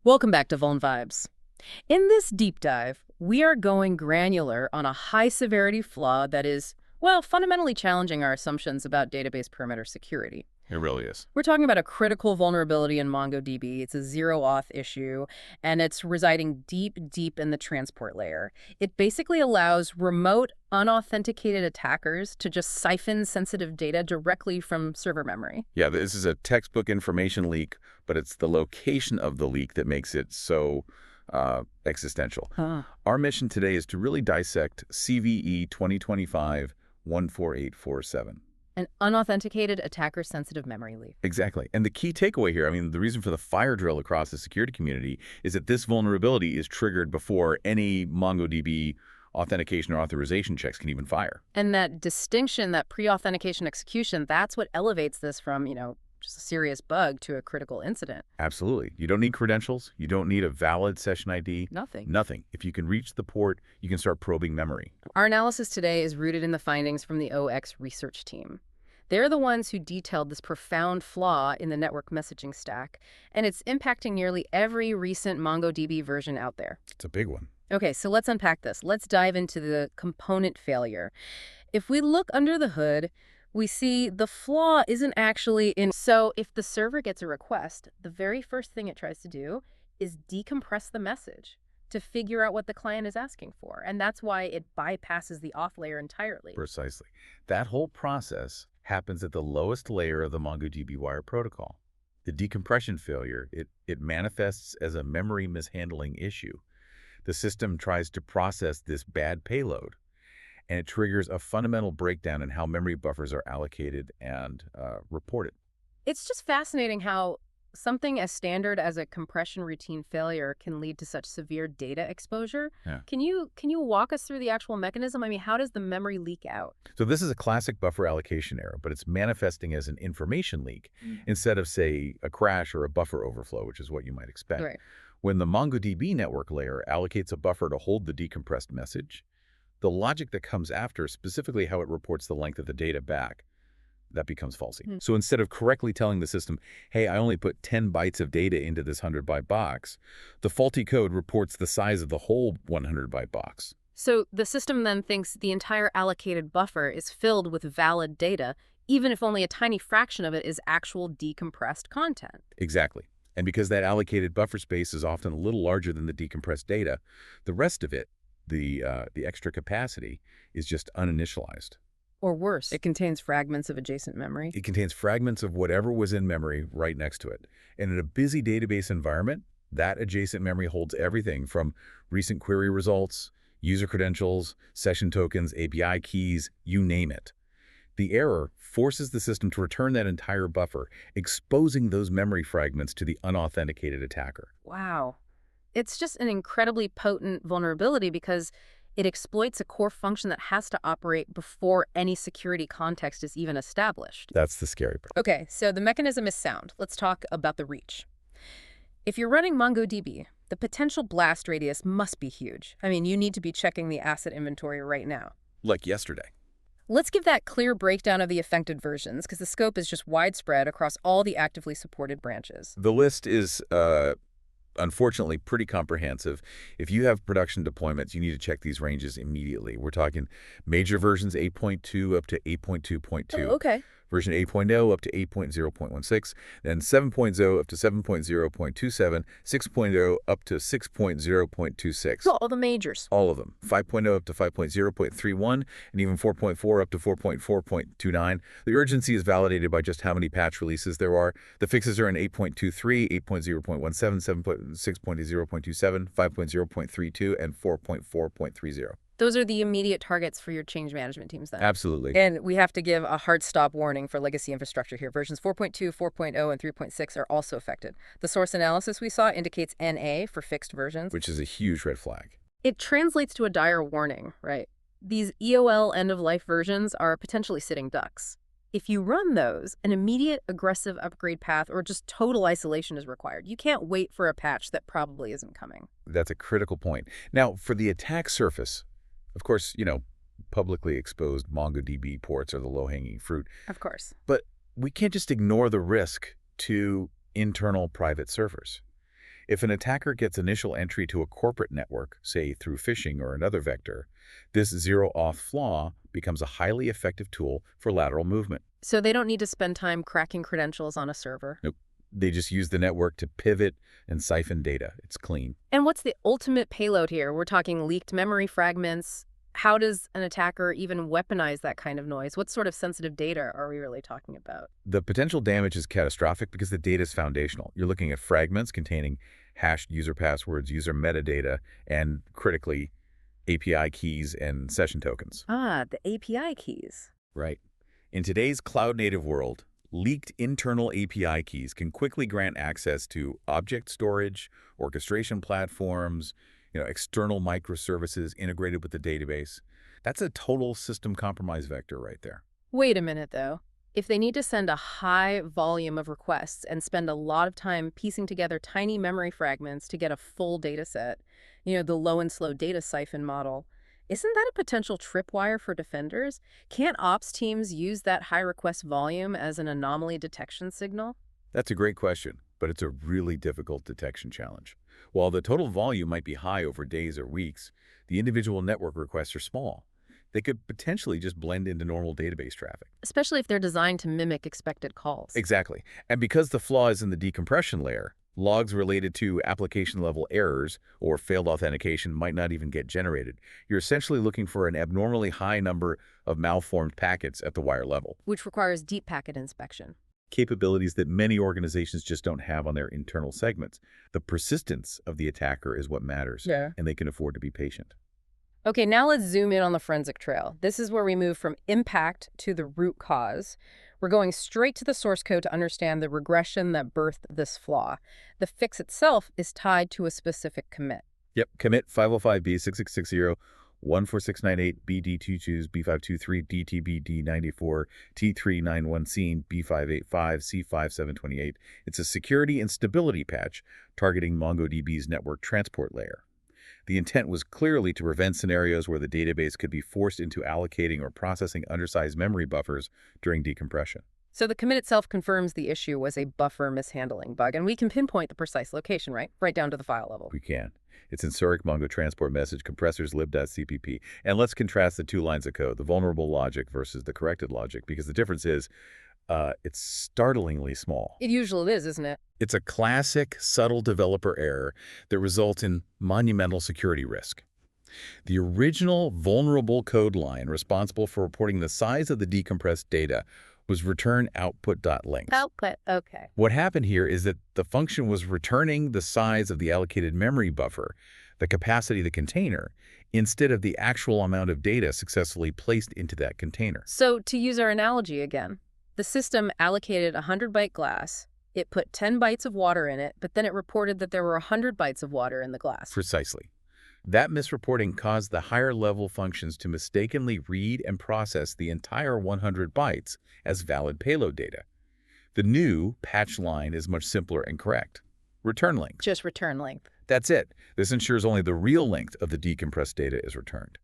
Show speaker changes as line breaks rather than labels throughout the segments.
Welcome back to Vuln Vibes. In this deep dive, we are going granular on a high-severity flaw that is, well, fundamentally challenging our assumptions about database perimeter security.
It really is.
We're talking about a critical vulnerability in MongoDB. It's a zero-auth issue, and it's residing deep, deep in the transport layer. It basically allows remote, unauthenticated attackers to just siphon sensitive data directly from server memory.
Yeah, this is a textbook information leak, but it's the location of the leak that makes it so existential.
Huh.
Our mission today is to really dissect CVE 2025-14847.
An unauthenticated attacker-sensitive memory leak.
Exactly. And the key takeaway here, I mean, the reason for the fire drill across the security community is that this vulnerability is triggered before any MongoDB authentication or authorization checks can even fire.
And that distinction, that pre-authentication execution, that's what elevates this from, just a serious bug to a critical incident.
Absolutely. You don't need credentials. You don't need a valid session ID.
Nothing.
Nothing. If you can reach the port, you can start probing memory.
Our analysis today is rooted in the findings from the OX research team. They're the ones who detailed this profound flaw in the network messaging stack, and it's impacting nearly every recent MongoDB version out there.
It's a big one.
Okay, so let's unpack this. Let's dive into the component failure. If we look under the hood, we see the flaw isn't actually in. So if the server gets a request, the very first thing it tries to do is decompress the message to figure out what the client is asking for. And that's why it bypasses the auth layer entirely.
Precisely. That whole process happens at the lowest layer of the MongoDB wire protocol. The decompression failure, it manifests as a memory mishandling issue. The system tries to process this bad payload, and it triggers a fundamental breakdown in how memory buffers are allocated and reported.
It's just fascinating how something as standard as a compression routine failure can lead to such severe data exposure.
Yeah.
Can you walk us through the actual mechanism? I mean, how does the memory leak out?
So this is a classic buffer allocation error, but it's manifesting as an information leak instead of, say, a crash or a buffer overflow, which is what you might expect.
Right.
When the MongoDB network layer allocates a buffer to hold the decompressed message, the logic that comes after, specifically how it reports the length of the data back, that becomes faulty. So instead of correctly telling the system, hey, I only put 10 bytes of data into this 100-byte box, the faulty code reports the size of the whole 100-byte box.
So the system then thinks the entire allocated buffer is filled with valid data, even if only a tiny fraction of it is actual decompressed content.
Exactly. And because that allocated buffer space is often a little larger than the decompressed data, the rest of it, the extra capacity, is just uninitialized.
Or worse, it contains fragments of adjacent memory.
It contains fragments of whatever was in memory right next to it. And in a busy database environment, that adjacent memory holds everything from recent query results, user credentials, session tokens, API keys, you name it. The error forces the system to return that entire buffer, exposing those memory fragments to the unauthenticated attacker.
Wow. It's just an incredibly potent vulnerability because it exploits a core function that has to operate before any security context is even established.
That's the scary part.
Okay, so the mechanism is sound. Let's talk about the reach. If you're running MongoDB, the potential blast radius must be huge. I mean, you need to be checking the asset inventory right now.
Like yesterday.
Let's give that clear breakdown of the affected versions, because the scope is just widespread across all the actively supported branches.
The list is unfortunately pretty comprehensive. If you have production deployments, you need to check these ranges immediately. We're talking major versions 8.2 up to 8.2.2.
Oh, okay.
Version 8.0 up to 8.0.16, then 7.0 up to 7.0.27, 6.0 up to 6.0.26.
So all the majors.
All of them. 5.0 up to 5.0.31, and even 4.4 up to 4.4.29. The urgency is validated by just how many patch releases there are. The fixes are in 8.23, 8.0.17, 6.0.27, 5.0.32, and 4.4.30.
Those are the immediate targets for your change management teams then.
Absolutely.
And we have to give a hard stop warning for legacy infrastructure here. Versions 4.2, 4.0, and 3.6 are also affected. The source analysis we saw indicates NA for fixed versions,
which is a huge red flag.
It translates to a dire warning, right? These EOL end-of-life versions are potentially sitting ducks. If you run those, an immediate aggressive upgrade path or just total isolation is required. You can't wait for a patch that probably isn't coming.
That's a critical point. Now, for the attack surface, of course, publicly exposed MongoDB ports are the low-hanging fruit.
Of course.
But we can't just ignore the risk to internal private servers. If an attacker gets initial entry to a corporate network, say through phishing or another vector, this zero-auth flaw becomes a highly effective tool for lateral movement.
So they don't need to spend time cracking credentials on a server.
Nope. They just use the network to pivot and siphon data. It's clean.
And what's the ultimate payload here? We're talking leaked memory fragments. How does an attacker even weaponize that kind of noise? What sort of sensitive data are we really talking about?
The potential damage is catastrophic because the data is foundational. You're looking at fragments containing hashed user passwords, user metadata, and critically, API keys and session tokens.
Ah, the API keys.
Right. In today's cloud-native world, leaked internal API keys can quickly grant access to object storage, orchestration platforms, external microservices integrated with the database. That's a total system compromise vector right there.
Wait a minute, though. If they need to send a high volume of requests and spend a lot of time piecing together tiny memory fragments to get a full data set, the low and slow data siphon model, isn't that a potential tripwire for defenders? Can't ops teams use that high request volume as an anomaly detection signal?
That's a great question, but it's a really difficult detection challenge. While the total volume might be high over days or weeks, the individual network requests are small. They could potentially just blend into normal database traffic.
Especially if they're designed to mimic expected calls.
Exactly. And because the flaw is in the decompression layer, logs related to application-level errors or failed authentication might not even get generated. You're essentially looking for an abnormally high number of malformed packets at the wire level,
Which requires deep packet inspection.
capabilities that many organizations just don't have on their internal segments. The persistence of the attacker is what matters, and they can afford to be patient.
Okay, now let's zoom in on the forensic trail. This is where we move from impact to the root cause. We're going straight to the source code to understand the regression that birthed this flaw. The fix itself is tied to a specific commit.
Yep, commit 505B6660 14698 BD22 B523 DTBD94 T391 scene B585 C5728. It's a security and stability patch targeting MongoDB's network transport layer. The intent was clearly to prevent scenarios where the database could be forced into allocating or processing undersized memory buffers during decompression.
So the commit itself confirms the issue was a buffer mishandling bug, and we can pinpoint the precise location, right? Right down to the file level.
We can. It's in Zurich Mongo Transport Message Compressors lib.cpp. And let's contrast the two lines of code, the vulnerable logic versus the corrected logic, because the difference is it's startlingly small.
It usually is, isn't it?
It's a classic, subtle developer error that results in monumental security risk. The original vulnerable code line responsible for reporting the size of the decompressed data was return output.length.
Output, okay.
What happened here is that the function was returning the size of the allocated memory buffer, the capacity of the container, instead of the actual amount of data successfully placed into that container.
So to use our analogy again, the system allocated a 100-byte glass. It put 10 bytes of water in it, but then it reported that there were 100 bytes of water in the glass.
Precisely. That misreporting caused the higher-level functions to mistakenly read and process the entire 100 bytes as valid payload data. The new patch line is much simpler and correct. Return length.
Just return length.
That's it. This ensures only the real length of the decompressed data is returned.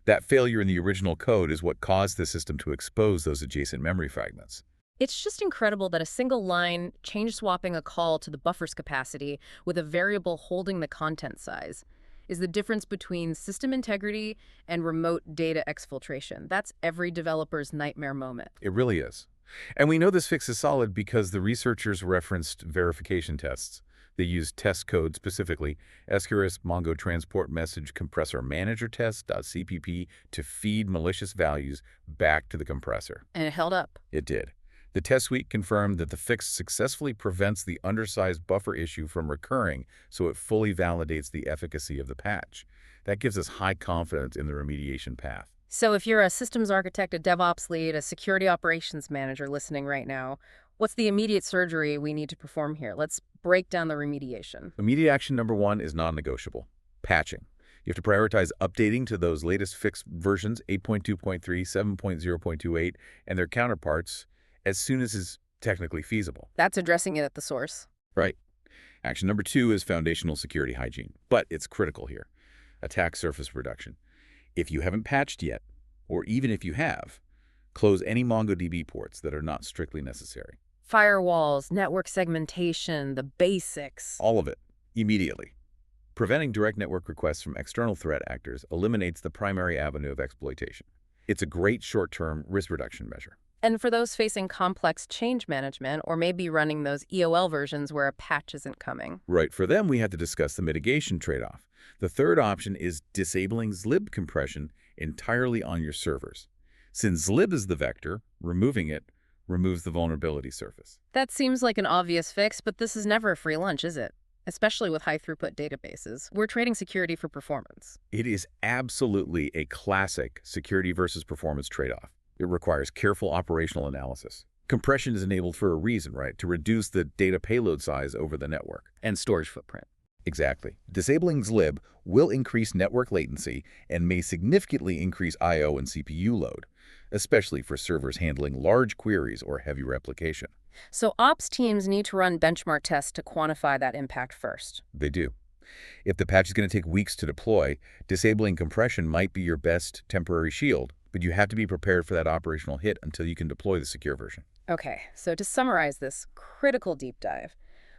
That failure in the original code is what caused the system to expose those adjacent memory fragments.
It's just incredible that a single line change swapping a call to the buffer's capacity with a variable holding the content size is the difference between system integrity and remote data exfiltration. That's every developer's nightmare moment.
It really is. And we know this fix is solid because the researchers referenced verification tests. They used test code specifically, SQRS Mongo Transport Message Compressor Manager Test.cpp to feed malicious values back to the compressor.
And it held up.
It did. The test suite confirmed that the fix successfully prevents the undersized buffer issue from recurring, so it fully validates the efficacy of the patch. That gives us high confidence in the remediation path.
So if you're a systems architect, a DevOps lead, a security operations manager listening right now, what's the immediate surgery we need to perform here? Let's break down the remediation.
Immediate action number 1 is non-negotiable: patching. You have to prioritize updating to those latest fixed versions, 8.2.3, 7.0.28, and their counterparts as soon as is technically feasible.
That's addressing it at the source.
Right. Action number 2 is foundational security hygiene, but it's critical here: attack surface reduction. If you haven't patched yet, or even if you have, close any MongoDB ports that are not strictly necessary.
Firewalls, network segmentation, the basics.
All of it. immediately. Preventing direct network requests from external threat actors eliminates the primary avenue of exploitation. It's a great short-term risk reduction measure.
And for those facing complex change management or maybe running those EOL versions where a patch isn't coming.
Right, for them, we have to discuss the mitigation trade-off. The third option is disabling zlib compression entirely on your servers. Since zlib is the vector, removing it removes the vulnerability surface.
That seems like an obvious fix, but this is never a free lunch, is it? Especially with high-throughput databases. We're trading security for performance.
It is absolutely a classic security versus performance trade-off. It requires careful operational analysis. Compression is enabled for a reason, right? To reduce the data payload size over the network.
And storage footprint.
Exactly. Disabling zlib will increase network latency and may significantly increase I/O and CPU load, especially for servers handling large queries or heavy replication.
So ops teams need to run benchmark tests to quantify that impact first.
They do. If the patch is going to take weeks to deploy, disabling compression might be your best temporary shield, but you have to be prepared for that operational hit until you can deploy the secure version.
Okay, so to summarize this critical deep dive,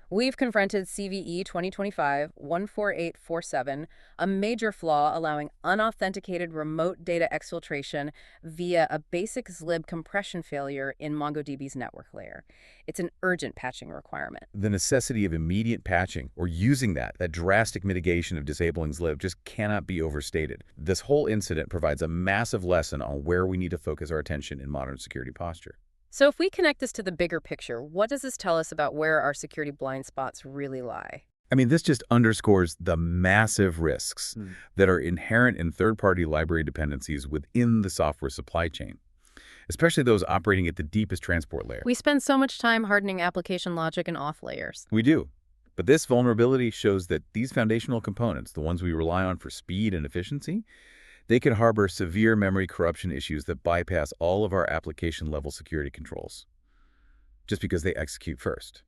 we've confronted CVE 2025-14847, a major flaw allowing unauthenticated remote data exfiltration via a basic zlib compression failure in MongoDB's network layer. It's an urgent patching requirement.
The necessity of immediate patching or using that drastic mitigation of disabling zlib just cannot be overstated. This whole incident provides a massive lesson on where we need to focus our attention in modern security posture.
So if we connect this to the bigger picture, what does this tell us about where our security blind spots really lie?
I mean, this just underscores the massive risks that are inherent in third-party library dependencies within the software supply chain, especially those operating at the deepest transport layer.
We spend so much time hardening application logic and auth layers.
We do. But this vulnerability shows that these foundational components, the ones we rely on for speed and efficiency, they can harbor severe memory corruption issues that bypass all of our application-level security controls, just because they execute first.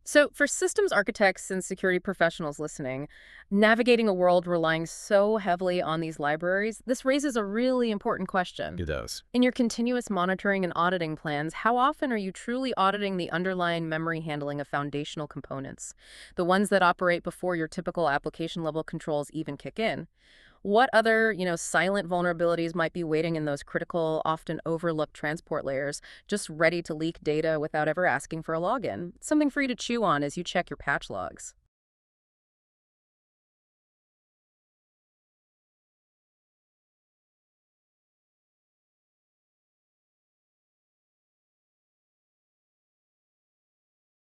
So for systems architects and security professionals listening, navigating a world relying so heavily on these libraries, this raises a really important question.
It does.
In your continuous monitoring and auditing plans, how often are you truly auditing the underlying memory handling of foundational components, the ones that operate before your typical application-level controls even kick in? What other, silent vulnerabilities might be waiting in those critical, often overlooked transport layers, just ready to leak data without ever asking for a login? Something for you to chew on as you check your patch logs.